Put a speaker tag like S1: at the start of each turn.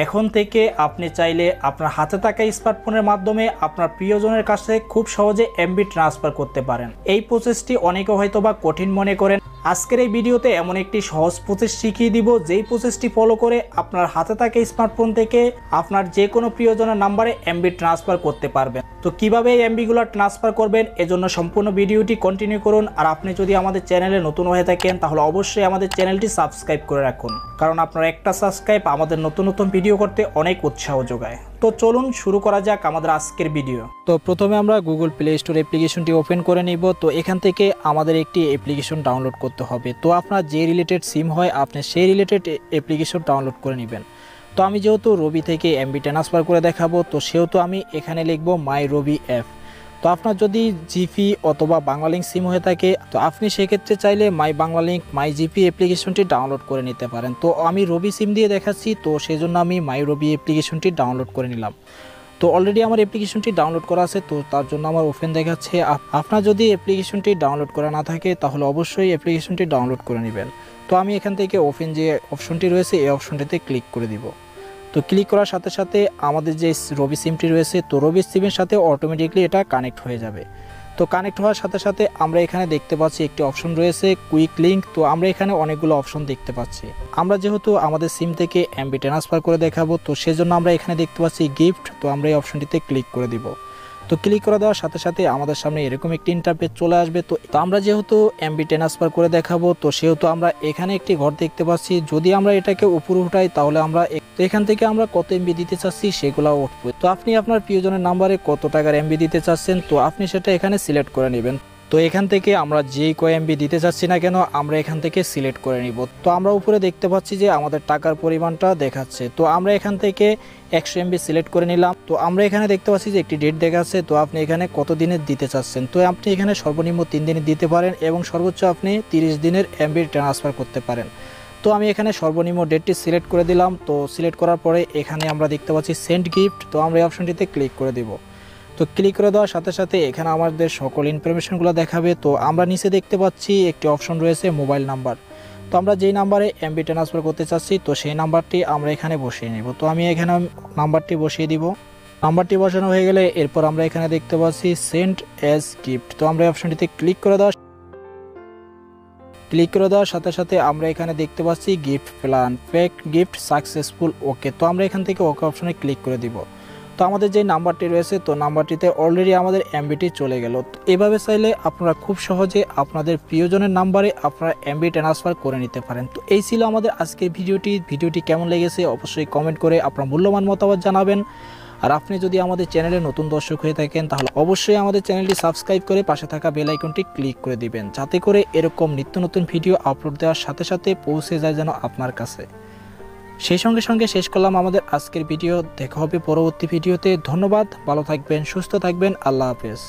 S1: এখন থেকে আপনি চাইলে আপনার হাতে থাকা স্মার্টফোনের মাধ্যমে আপনার প্রিয়জনের কাছে খুব সহজে এমবি ট্রান্সফার করতে পারেন। এই প্রসেসটি অনেকে হয়তোবা কঠিন মনে করেন। আজকের এই ভিডিওতে এমন একটি সহজ প্রসেস শিখিয়ে দিব, যেই প্রসেসটি ফলো করে আপনার হাতে থাকা স্মার্টফোন থেকে আপনার যে কোনো প্রিয়জনের নাম্বারে এমবি ট্রান্সফার করতে পারবেন। তো কিভাবে এই এমবিগুলো ট্রান্সফার করবেন এজন্য সম্পূর্ণ ভিডিওটি কন্টিনিউ করুন। আর আপনি যদি আমাদের চ্যানেলে নতুন হয়ে থাকেন তাহলে অবশ্যই আমাদের চ্যানেলটি সাবস্ক্রাইব করে রাখুন, কারণ আপনার একটা সাবস্ক্রাইব আমাদের নতুন নতুন ভিডিও করতে অনেক উৎসাহ যোগায়। তো চলুন শুরু করা যাক আমাদের আজকের ভিডিও। তো প্রথমে আমরা গুগল প্লে স্টোর অ্যাপ্লিকেশনটি ওপেন করে নিব। তো এখান থেকে আমাদের একটি অ্যাপ্লিকেশন ডাউনলোড করতে হবে। তো আপনার যে রিলেটেড সিম হয় আপনি সেই রিলেটেড অ্যাপ্লিকেশন ডাউনলোড করে নেবেন। তো আমি যেহেতু রবি থেকে এমবি ট্রান্সফার করে দেখাবো, তো সেহেতু আমি এখানে লিখবো মাই রবি অ্যাপ। তো আপনার যদি জিপি অথবা বাংলালিংক সিম হয়ে থাকে তো আপনি সেক্ষেত্রে চাইলে মাই বাংলালিংক মাই জিপি অ্যাপ্লিকেশনটি ডাউনলোড করে নিতে পারেন। তো আমি রবি সিম দিয়ে দেখাচ্ছি, তো সেজন্য আমি মাই রবি অ্যাপ্লিকেশনটি ডাউনলোড করে নিলাম। তো অলরেডি আমার অ্যাপ্লিকেশনটি ডাউনলোড করা আছে, তো তার জন্য আমার ওপেন দেখাচ্ছে। আপনার যদি অ্যাপ্লিকেশনটি ডাউনলোড করা না থাকে তাহলে অবশ্যই অ্যাপ্লিকেশনটি ডাউনলোড করে নেবেন। তো আমি এখান থেকে ওপেন যে অপশনটি রয়েছে এই অপশনটিতে ক্লিক করে দিব। তো ক্লিক করার সাথে সাথে আমাদের যে রবি সিমটি রয়েছে তো রবি সিমের সাথে অটোমেটিকলি এটা কানেক্ট হয়ে যাবে। তো কানেক্ট হওয়ার সাথে সাথে আমরা এখানে দেখতে পাচ্ছি একটি অপশন রয়েছে কুইক লিঙ্ক। তো আমরা এখানে অনেকগুলো অপশন দেখতে পাচ্ছি। আমরা যেহেতু আমাদের সিম থেকে এমবি ট্রান্সফার করে দেখাবো তো সেজন্য আমরা এখানে দেখতে পাচ্ছি গিফট। তো আমরা এই অপশনটিতে ক্লিক করে দিব। তো ক্লিক করে দেওয়ার সাথে সাথে আমাদের সামনে এরকম একটি ইন্টারফেস চলে আসবে। তো আমরা যেহেতু এমবি ট্রান্সফার করে দেখাবো তো সেহেতু আমরা এখানে একটি ঘর দেখতে পাচ্ছি। যদি আমরা এটাকে উপরে উঠাই তাহলে আমরা এখান থেকে আমরা কত এমবি দিতে চাচ্ছি সেগুলো উঠবে। তো আপনি আপনার প্রিয়জনের নাম্বারে কত টাকার এমবি দিতে চাচ্ছেন তো আপনি সেটা এখানে সিলেক্ট করে নেবেন। তো এখান থেকে আমরা যেই কয় এমবি দিতে চাচ্ছি না কেন আমরা এখান থেকে সিলেক্ট করে নিব। তো আমরা উপরে দেখতে পাচ্ছি যে আমাদের টাকার পরিমাণটা দেখাচ্ছে। তো আমরা এখান থেকে 100 এমবি সিলেক্ট করে নিলাম। তো আমরা এখানে দেখতে পাচ্ছি যে একটি ডেট দেখাচ্ছে। তো আপনি এখানে কত দিনের দিতে চাচ্ছেন, তো আপনি এখানে সর্বনিম্ন 3 দিনের দিতে পারেন এবং সর্বোচ্চ আপনি 30 দিনের এমবি ট্রান্সফার করতে পারেন। তো আমি এখানে সর্বনিম্ন ডেটটি সিলেক্ট করে দিলাম। তো সিলেক্ট করার পরে এখানে আমরা দেখতে পাচ্ছি সেন্ড গিফট। তো আমরা এই অপশনটিতে ক্লিক করে দিব। তো ক্লিক করে দেওয়ার সাথে সাথে এখানে আমাদের সকল ইনফরমেশনগুলো দেখাবে। তো আমরা নিচে দেখতে পাচ্ছি একটি অপশন রয়েছে মোবাইল নাম্বার। তো আমরা যেই নাম্বারে এমবি ট্রান্সফার করতে চাচ্ছি তো সেই নাম্বারটি আমরা এখানে বসিয়ে নেব। তো আমি এখানে নাম্বারটি বসিয়ে দিব। নাম্বারটি বসানো হয়ে গেলে এরপর আমরা এখানে দেখতে পাচ্ছি সেন্ড অ্যাজ গিফট। তো আমরা এই অপশনটিতে ক্লিক করে দেওয়ার সাথে সাথে আমরা এখানে দেখতে পাচ্ছি গিফট প্ল্যান পেক গিফট সাকসেসফুল ওকে। তো আমরা এখান থেকে ওকে অপশনে ক্লিক করে দিব। তো আমাদের যে নাম্বারটি রয়েছে তো নাম্বারটিতে অলরেডি আমাদের এমবিটি চলে গেল। তো এভাবে চাইলে আপনারা খুব সহজে আপনাদের প্রিয়জনের নাম্বারে আপনারা এমবি ট্রান্সফার করে নিতে পারেন। তো এই ছিল আমাদের আজকের ভিডিওটি কেমন লেগেছে অবশ্যই কমেন্ট করে আপনার মূল্যবান মতামত জানাবেন। আর আপনি যদি আমাদের চ্যানেলে নতুন দর্শক হয়ে থাকেন তাহলে অবশ্যই আমাদের চ্যানেলটি সাবস্ক্রাইব করে পাশে থাকা বেল আইকনটি ক্লিক করে দিবেন, যাতে করে এরকম নিত্য নতুন ভিডিও আপলোড দেওয়ার সাথে সাথে পৌঁছে যায় যেন আপনার কাছে। সেই সঙ্গে শেষ করলাম আমাদের আজকের ভিডিও। দেখা হবে পরবর্তী ভিডিওতে। ধন্যবাদ, ভালো থাকবেন, সুস্থ থাকবেন, আল্লাহ হাফেজ।